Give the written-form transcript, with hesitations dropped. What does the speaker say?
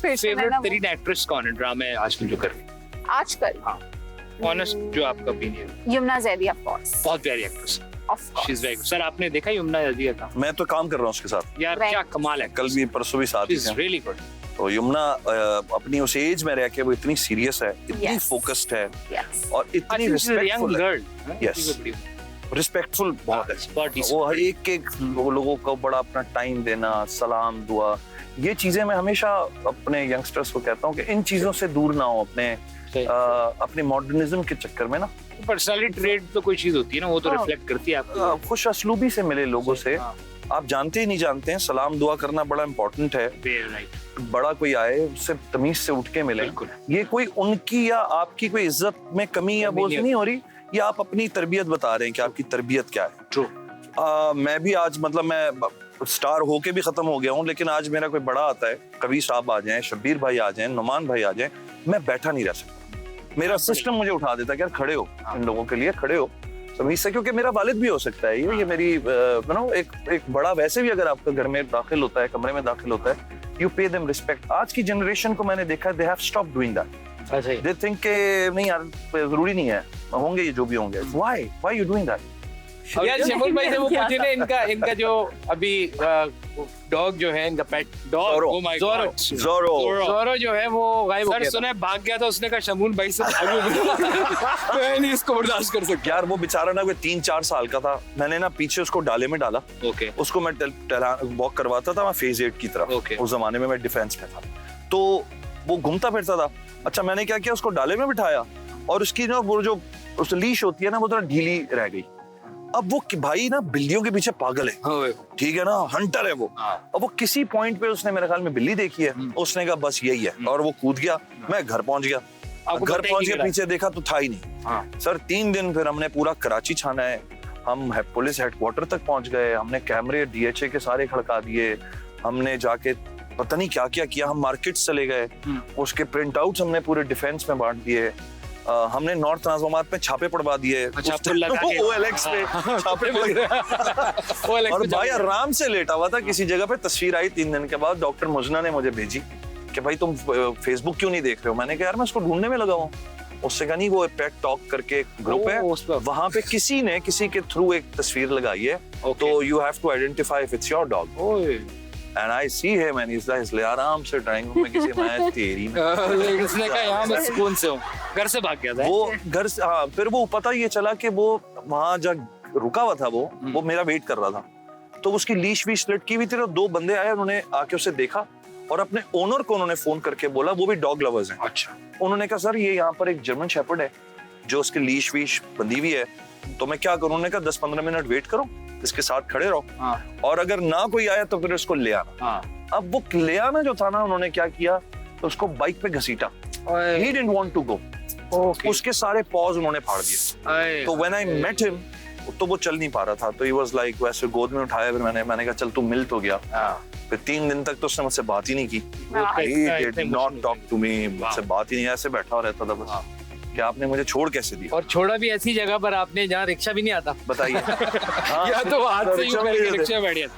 Situation है ना favourite वो। तरीन एक्ट्रेस कौन है ड्रामा में आजकल जो कर रही है? आजकल हाँ ऑनेस्ट जो आपका opinion. Yamuna Zaidi of course, बहुत प्यारी actress, of she is very good. Sir आपने देखा यमुना जैदी का? मैं तो काम कर रहा हूँ उसके साथ, यार Right. क्या कमाल है, कल भी परसों भी साथ शी ही इज थे। Really good. तो यमुना अपनी उस एज में रह के वो इतनी सीरियस है, इतनी Yes. फोकस्ड है यस। और इतनी यंग रिस्पेक्टफुल है, गर्ल। Yes. रिस्पेक्टफुल बहुत है। बहुत decent. वो हर एक लोगों को बड़ा अपना टाइम देना, सलाम दुआ, ये चीजें मैं हमेशा अपने यंगस्टर्स को कहता हूँ कि इन चीजों से दूर ना हो अपने अपने मॉडर्निज्म के चक्कर में ना। पर्सनालिटी ट्रेड तो कोई चीज होती है ना, वो तो हाँ। रिफ्लेक्ट करती है आपको। खुश असलूबी से मिले लोगों से, हाँ, आप जानते ही नहीं जानते हैं, सलाम दुआ करना बड़ा इंपॉर्टेंट है। very right. बड़ा कोई आए उससे तमीज से उठ के मिले, बिल्कुल। ये कोई उनकी या आपकी कोई इज्जत में कमी या कमी बोझ नहीं नहीं हो रही, ये आप अपनी तरबियत बता रहे हैं कि आपकी तरबियत क्या है। ट्रू। मैं भी आज मतलब मैं स्टार होके भी खत्म हो गया हूँ, लेकिन आज मेरा कोई बड़ा आता है, कबीर साहब आ जाएं, शब्बीर भाई आ जाएं, नुमान भाई आ जाएं, मैं बैठा नहीं रह सकता। मेरा सिस्टम मुझे उठा देता है कि यार खड़े हो, इन लोगों के लिए खड़े हो सभी से, क्योंकि मेरा वालिद भी हो सकता है ये मेरी एक बड़ा वैसे भी अगर आपका घर में दाखिल होता है, कमरे में दाखिल होता है, यू पे देम रिस्पेक्ट। आज की जनरेशन को मैंने देखा, they have stop doing that. अच्छा ही। दे थिंक के नहीं यार जरूरी नहीं है, होंगे ये जो भी होंगे, व्हाई यू डूइंग दैट? यार शमूल भाई से वो पूछे ना, इनका जो अभी डॉग जो है, इनका pet dog, Zorro. oh my God. ज़ोरो ज़ोरो जो है वो गायब हो गया। सर सुना है भाग गया था, उसने कहा शमूल भाई से भागो। मैं नहीं इसको बर्दाश्त कर सकता। यार वो बेचारा ना कोई 3-4 साल का था, मैंने ना पीछे उसको डाले में डाला, ओके उसको मैं वॉक करवाता था, मैं फेज 8 की तरफ। Okay. उस जमाने में मैं डिफेंस में था, तो वो घूमता फिरता था। अच्छा मैंने क्या किया, उसको डाले में बिठाया और उसकी ना वो जो उस लीश होती है ना, वो थोड़ा ढीली रह गई। अब वो भाई ना बिल्लियों के पीछे पागल है, ठीक है ना, हंटर है वो। अब वो किसी पॉइंट पे उसने मेरे ख्याल में बिल्ली देखी है, उसने कहा बस यही है, और वो कूद गया। मैं घर पहुंच गया, आपको घर पता ही पहुंच नहीं के लगा? पीछे देखा तो था ही नहीं। हाँ। सर 3 दिन फिर हमने पूरा कराची छाना है, हम पुलिस हेडक्वार्टर तक पहुंच गए, हमने कैमरे DHA के सारे खड़का दिए, हमने जाके पता नहीं क्या क्या किया, हम मार्केट्स चले गए, उसके प्रिंट आउट्स हमने पूरे डिफेंस में बांट दिए, हमने नॉर्थ ट्रांसफॉर्मर पे छापे पड़वा दिए, अच्छा, फुल लगा के। OLX पे छापे पड़ गए। और भाई आराम से लेटा हुआ था किसी जगह पे, तस्वीर आई 3 दिन के बाद, डॉक्टर मुजना ने मुझे भेजी कि भाई तुम फेसबुक क्यों नहीं देख रहे हो? मैंने कहा यार मैं उसको ढूंढने में लगा हूँ। उससे कहा नहीं, वो पेट टॉक करके एक ग्रुप है, उस पर। वहां पे किसी ने किसी के थ्रू एक तस्वीर लगाई है, तो you have to identify if it's your dog. And I see him and इसलिए आराम से ड्राइंग रूम में किसी मैं तेरी उसने कहा यहाँ मैं सुकून से हूँ, घर से भाग गया था। वो घर से, हाँ, फिर वो पता ये चला कि वो वहां जब रुका हुआ था वो मेरा वेट कर रहा था, तो उसकी लीश वीश लटकी हुई थी, तो 2 बंदे आए, उन्होंने आके उसे देखा और अपने ओनर को उन्होंने फोन करके बोला, वो भी डॉग लवर्स हैं। अच्छा। उन्होंने कहा सर ये यहाँ पर एक जर्मन शेपर्ड है जो उसकी लीश वीश बंधी हुई है, तो मैं क्या करूँ? उन्होंने कहा 10-15 मिनट वेट करो, इसके साथ खड़े रहो, और अगर ना कोई आया तो फिर उसको ले आना। अब वो ले आना जो था ना, उन्होंने क्या किया, तो उसको बाइक पे घसीटा, he didn't want to go, उसके सारे पॉज उन्होंने फाड़ दिए। तो when I met him, तो वो चल नहीं पा रहा था, तो he was like, वैसे गोद में उठाया, फिर मैंने कहा चल तू मिल तो गया। फिर 3 दिन तक तो उसने मुझसे बात ही नहीं की, he did not talk to me, मुझसे बात ही नहीं, ऐसे बैठा रहता था बस कि आपने मुझे छोड़ कैसे दिया। और छोड़ा भी ऐसी जगह पर आपने जहाँ रिक्शा भी नहीं आता। बताइए। या तो हाथ से यूं करके रिक्शा में बैठ गया।